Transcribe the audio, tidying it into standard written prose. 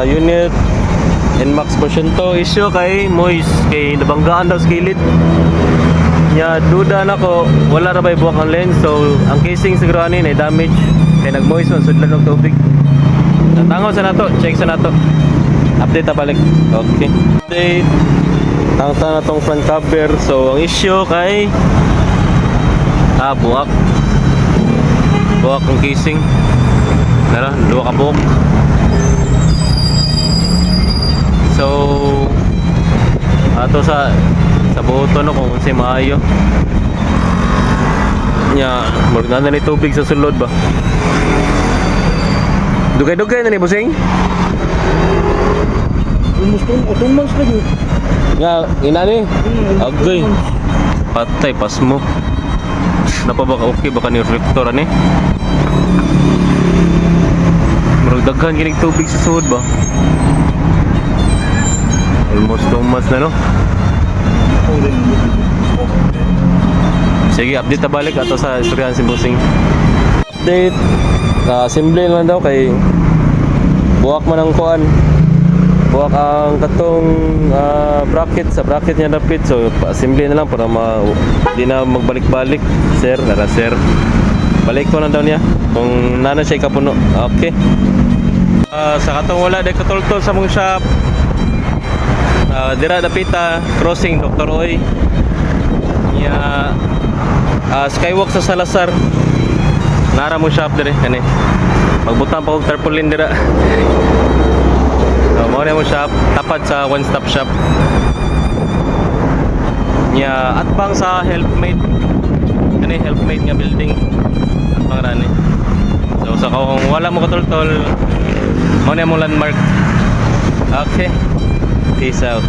Unit NMAX version 2 issue kay Moise kay nabanggaan daw sa kilid nya duda na ko wala ra bay buwak ang lens so ang casing siguro ani na damage kay nag-moist man sudlan og tubig. Tangaw sa nato, check sa nato. Update ta balik. Okay. Update. Tangta na tong front cover. So ang issue kay buwak. Buwak ang casing. Nara, duwa ka buwak. So ato sa buto no kung unsay maayo nya murag na ni tubig sa sulod ba dugay-dugay na ni busing Utong months na yun. nga ina ni agay patay pas mo napa ba okay ba ni reflector ani murag daghan kining tubig sa sulod ba almost 2 months na no. Sige, update na balik ato sa istoryahan si Busing. Update. Assembly lang daw kay buwak man ang kuan. Buwak ang katong bracket sa bracket niya dapit. So, assembly na lang para di na magbalik-balik. Sir, nara sir. Balik ko na daw niya kung nana siya kapuno. Okay. Sa katong wala day katultol sa mong shop. Dira dapita crossing Dr. Oy. Skywalk sa Salazar. Nara mo shop dire kani. Magbutang pa og tarpaulin dira. So mo mo shop tapad sa one stop shop. At pang sa Helpmate. Kani Helpmate nga building. At pang rani. So sa kung wala mo katultol mo mo landmark. Okay. Peace out.